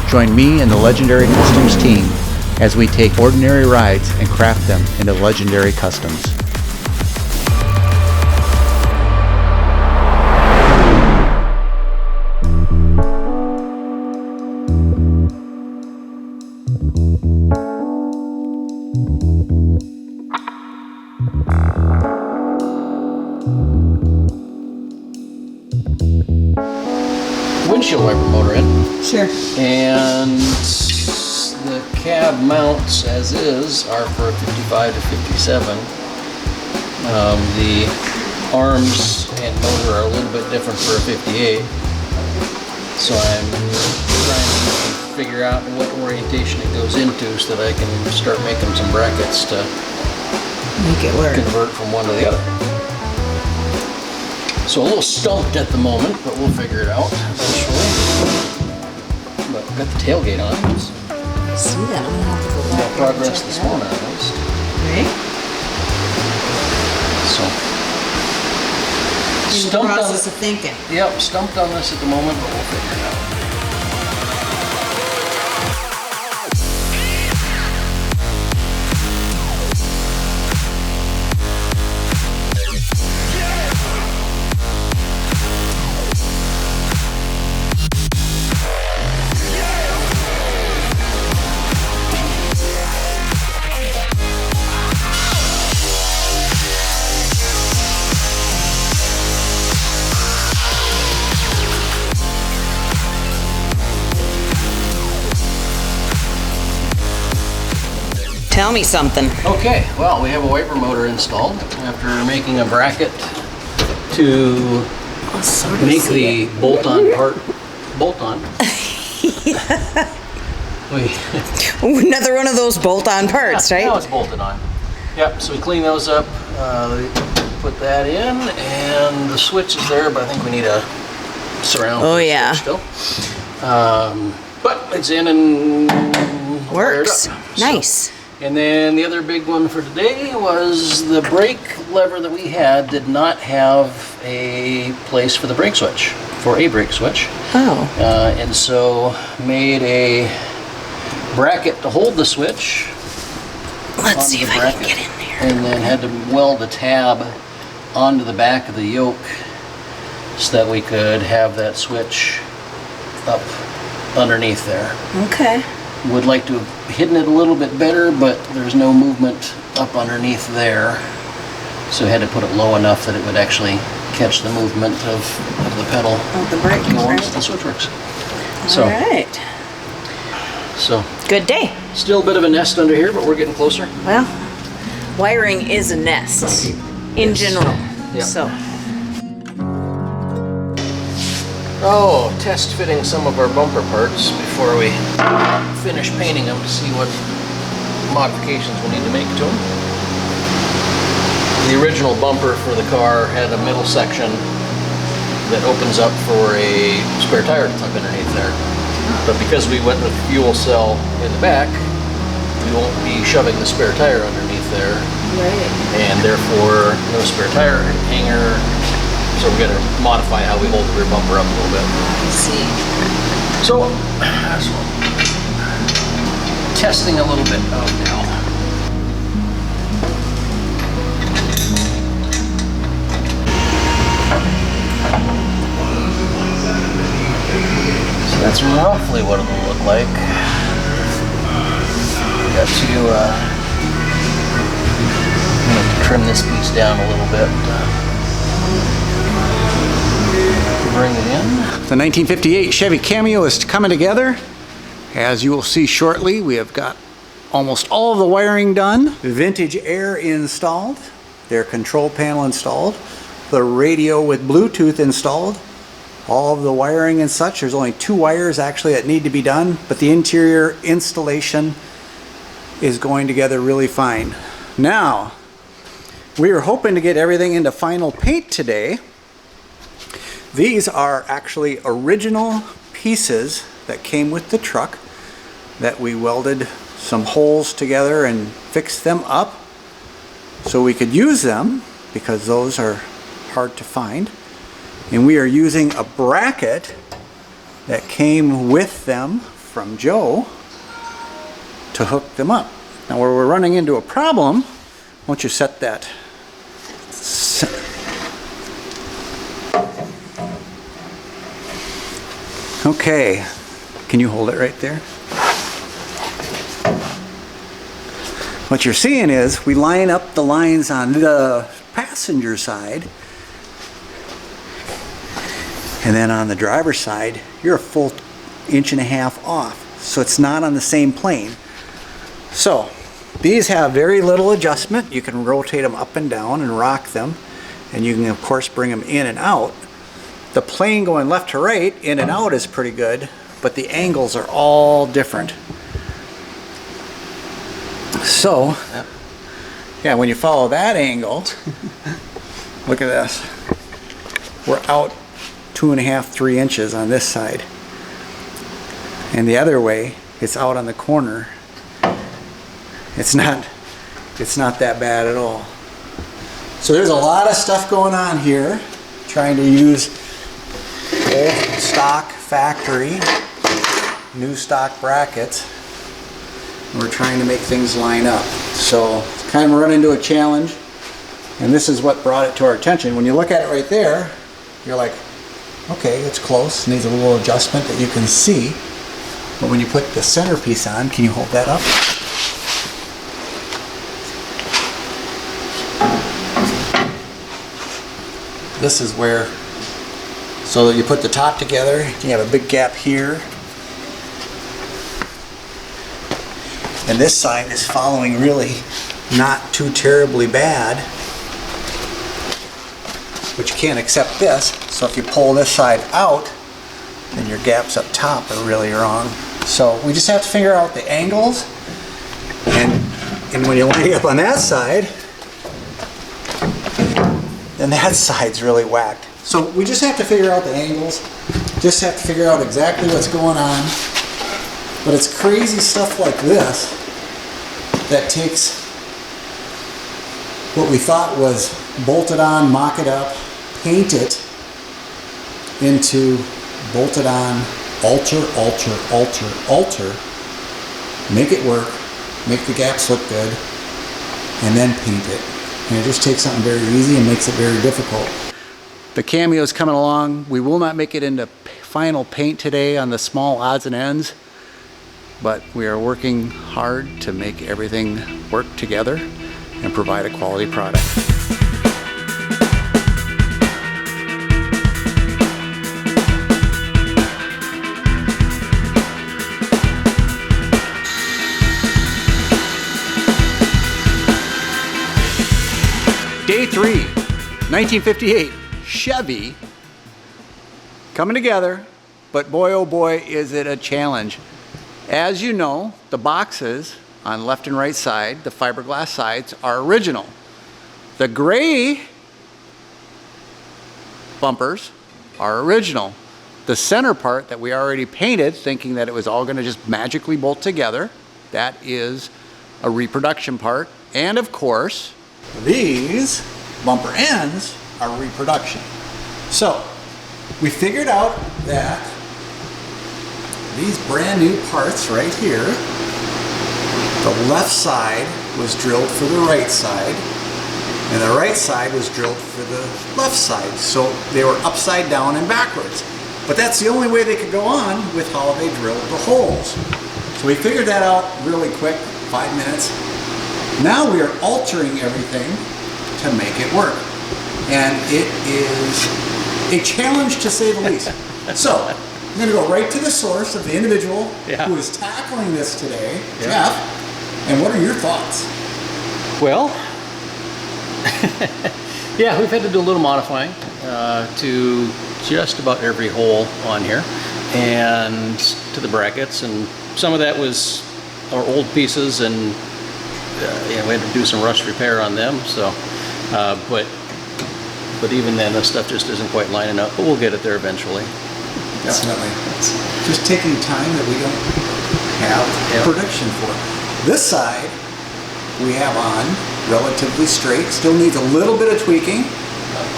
Join me and the Legendary Customs team as we take ordinary rides and craft them into legendary customs. Windshield wiper motor in. Sure. And the cab mounts as is are for 55 to 57. The arms and motor are a little bit different for a 58. So I'm trying to figure out what orientation it goes into so that I can start making some brackets to make it work. Convert from one to the other. So a little stumped at the moment, but we'll figure it out eventually. But we've got the tailgate on. See that? I'm gonna have to go back. More progress this morning at least. Right? So. In the process of thinking. Yep, stumped on this at the moment, but we'll figure it out. Tell me something. Okay, well, we have a wiper motor installed after making a bracket to make the bolt-on part bolt-on. Another one of those bolt-on parts, right? Now it's bolted on. Yep, so we clean those up, put that in, and the switch is there, but I think we need a surround switch still. But it's in and works. Up, nice. So. And then the other big one for today was the brake lever that we had did not have a place for the brake switch, for a brake switch. Oh. And so made a bracket to hold the switch. Let's see if I can get in there. And then had to weld a tab onto the back of the yoke so that we could have that switch up underneath there. Okay. Would like to have hidden it a little bit better, but there's no movement up underneath there. So I had to put it low enough that it would actually catch the movement of the pedal. Of the brake, once the switch works. All right. So. Good day. Still a bit of a nest under here, but we're getting closer. Well, wiring is a nest in general. Yep. So. Oh, test fitting some of our bumper parts before we finish painting them to see what modifications we need to make to them. The original bumper for the car had a middle section that opens up for a spare tire to tuck underneath there. But because we went with fuel cell in the back, we won't be shoving the spare tire underneath there. Right. And therefore, no spare tire hanger. So we're going to modify how we hold the rear bumper up a little bit. I see. So, that's what I'm testing a little bit of now. So that's roughly what it'll look like. Got to trim this piece down a little bit. Bring it in. The 1958 Chevy Cameo is coming together. As you will see shortly, we have got almost all of the wiring done. Vintage air installed, their control panel installed, the radio with Bluetooth installed, all of the wiring and such. There's only 2 wires actually that need to be done, but the interior installation is going together really fine. Now, we are hoping to get everything into final paint today. These are actually original pieces that came with the truck that we welded some holes together and fixed them up so we could use them, because those are hard to find. And we are using a bracket that came with them from Joe to hook them up. Now where we're running into a problem, once you set that okay, can you hold it right there? What you're seeing is we line up the lines on the passenger side, and then on the driver's side you're a full 1.5 inches off, so it's not on the same plane. So these have very little adjustment. You can rotate them up and down and rock them, and you can of course bring them in and out. The plane going left to right, in and out, is pretty good, but the angles are all different. So, yeah, when you follow that angle, look at this. We're out 2.5, 3 inches on this side. And the other way, it's out on the corner. It's not that bad at all. So there's a lot of stuff going on here, trying to use old stock factory, new stock brackets. We're trying to make things line up. So kind of run into a challenge, and this is what brought it to our attention. When you look at it right there, you're like, okay, it's close, needs a little adjustment that you can see. But when you put the centerpiece on, can you hold that up? This is where, so that you put the top together, you have a big gap here. And this side is following really not too terribly bad. But you can't accept this, so if you pull this side out, then your gaps up top are really wrong. So we just have to figure out the angles, and when you line it up on that side, then that side's really whacked. So we just have to figure out the angles, just have to figure out exactly what's going on. But it's crazy stuff like this that takes what we thought was bolted on, mock it up, paint it, into bolted on, alter, make it work, make the gaps look good, and then paint it. And it just takes something very easy and makes it very difficult. The Cameo is coming along. We will not make it into final paint today on the small odds and ends, but we are working hard to make everything work together and provide a quality product. Day 3, 1958, Chevy, coming together, but boy oh boy is it a challenge. As you know, the boxes on left and right side, the fiberglass sides, are original. The gray bumpers are original. The center part that we already painted, thinking that it was all gonna just magically bolt together, that is a reproduction part. And of course, these bumper ends are reproduction. So we figured out that these brand new parts right here, the left side was drilled for the right side, and the right side was drilled for the left side. So they were upside down and backwards. But that's the only way they could go on with how they drilled the holes. So we figured that out really quick, 5 minutes. Now we are altering everything to make it work. And it is a challenge to say the least. So, I'm going to go right to the source of the individual who is tackling this today, Jeff. And what are your thoughts? Well, yeah, we've had to do a little modifying to just about every hole on here and to the brackets, and some of that was our old pieces, and yeah, we had to do some rust repair on them. So, but even then, this stuff just isn't quite lining up. But we'll get it there eventually. Definitely. It's just taking time that we don't have production for. This side we have on relatively straight. Still needs a little bit of tweaking.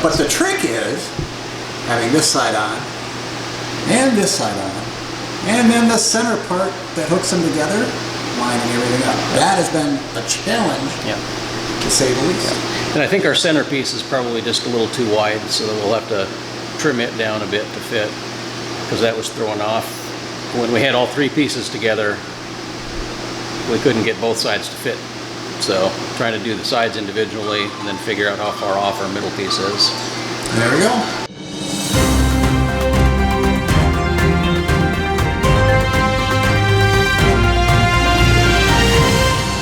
But the trick is having this side on and this side on And then the center part that hooks them together, lining everything up. That has been a challenge, Yeah. to say the least. And I think our centerpiece is probably just a little too wide, so that we'll have to trim it down a bit to fit, because that was throwing off. When we had all three pieces together, we couldn't get both sides to fit. So trying to do the sides individually and then figure out how far off our middle piece is. There we go.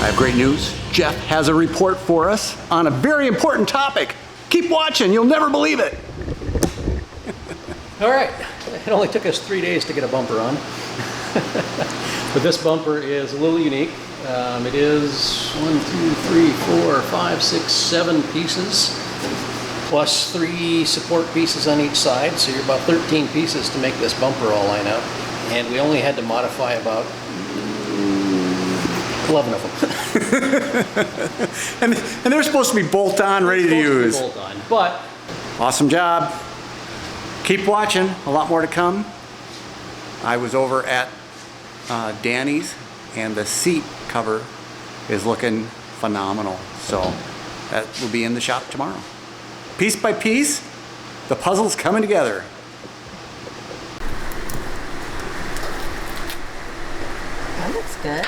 I have great news. Jeff has a report for us on a very important topic. Keep watching, you'll never believe it. All right, it only took us 3 days to get a bumper on. But this bumper is a little unique. It is 1, 2, 3, 4, 5, 6, 7 pieces, plus 3 support pieces on each side. So you're about 13 pieces to make this bumper all line up. And we only had to modify about 11 of them. and they're supposed to be bolt-on, ready to use. Bolt on, but Awesome job. Keep watching, a lot more to come. I was over at Danny's, and the seat cover is looking phenomenal. So that will be in the shop tomorrow. Piece by piece, the puzzle's coming together. That looks good.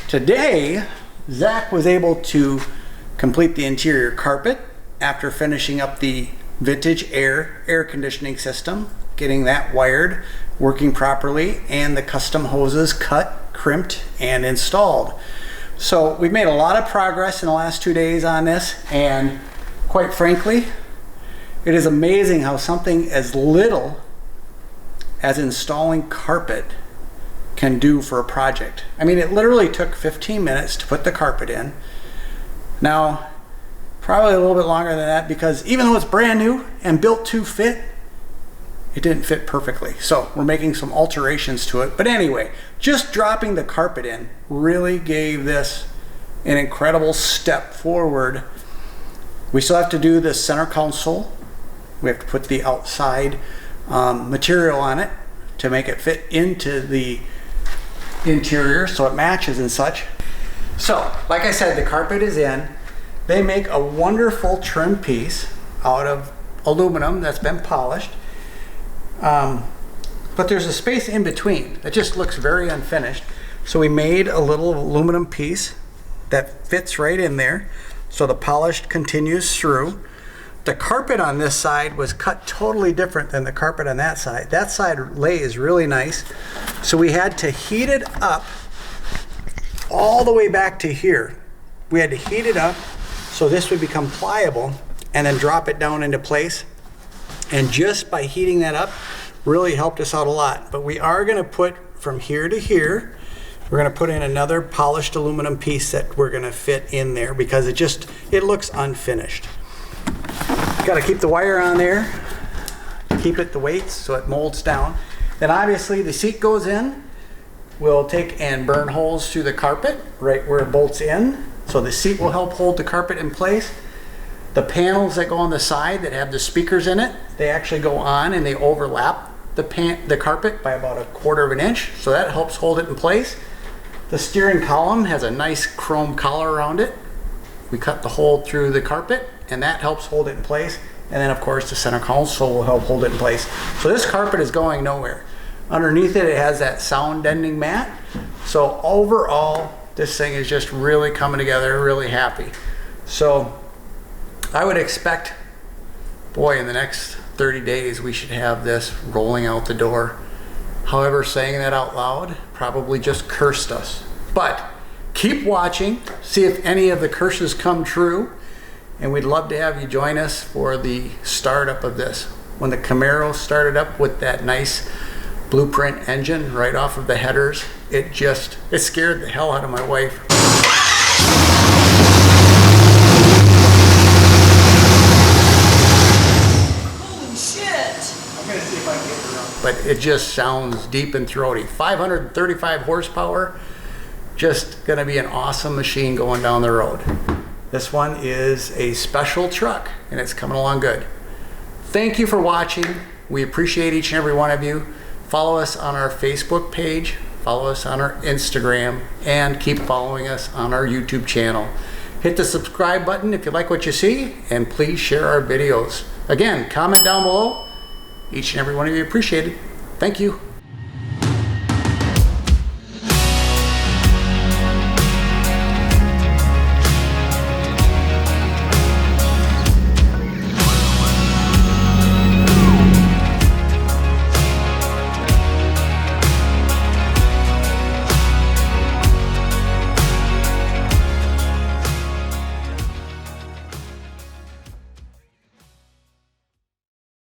Today, Zach was able to complete the interior carpet after finishing up the vintage air conditioning system, getting that wired, working properly, and the custom hoses cut, crimped, and installed. So we've made a lot of progress in the last 2 days on this, and quite frankly, it is amazing how something as little as installing carpet can do for a project. I mean, it literally took 15 minutes to put the carpet in. Now, probably a little bit longer than that, because even though it's brand new and built to fit, it didn't fit perfectly. So we're making some alterations to it. But anyway, just dropping the carpet in really gave this an incredible step forward. We still have to do the center console. We have to put the outside material on it to make it fit into the interior so it matches and such. So, like I said, the carpet is in. They make a wonderful trim piece out of aluminum that's been polished. But there's a space in between that just looks very unfinished. So we made a little aluminum piece that fits right in there. So the polished continues through. The carpet on this side was cut totally different than the carpet on that side. That side lay is really nice. So we had to heat it up all the way back to here. We had to heat it up so this would become pliable and then drop it down into place. And just by heating that up really helped us out a lot. But we are going to put from here to here, we're going to put in another polished aluminum piece that we're going to fit in there because it looks unfinished. Got to keep the wire on there, keep it the weights so it molds down. Then obviously the seat goes in. We'll take and burn holes through the carpet right where it bolts in. So the seat will help hold the carpet in place. The panels that go on the side that have the speakers in it, they actually go on and they overlap the carpet by about 1/4 of an inch. So that helps hold it in place. The steering column has a nice chrome collar around it. We cut the hole through the carpet and that helps hold it in place. And then of course the center console will help hold it in place. So this carpet is going nowhere. Underneath it, it has that sound deadening mat. So overall, this thing is just really coming together, really happy. So I would expect, boy, in the next 30 days, we should have this rolling out the door. However, saying that out loud probably just cursed us. But keep watching, see if any of the curses come true. And we'd love to have you join us for the startup of this. When the Camaro started up with that nice blueprint engine right off of the headers, it scared the hell out of my wife. Holy shit! I'm gonna see if I can get it up. But it just sounds deep and throaty. 535 horsepower, just gonna be an awesome machine going down the road. This one is a special truck, and it's coming along good. Thank you for watching. We appreciate each and every one of you. Follow us on our Facebook page, follow us on our Instagram, and keep following us on our YouTube channel. Hit the subscribe button if you like what you see, and please share our videos. Again, comment down below. Each and every one of you appreciate it. Thank you.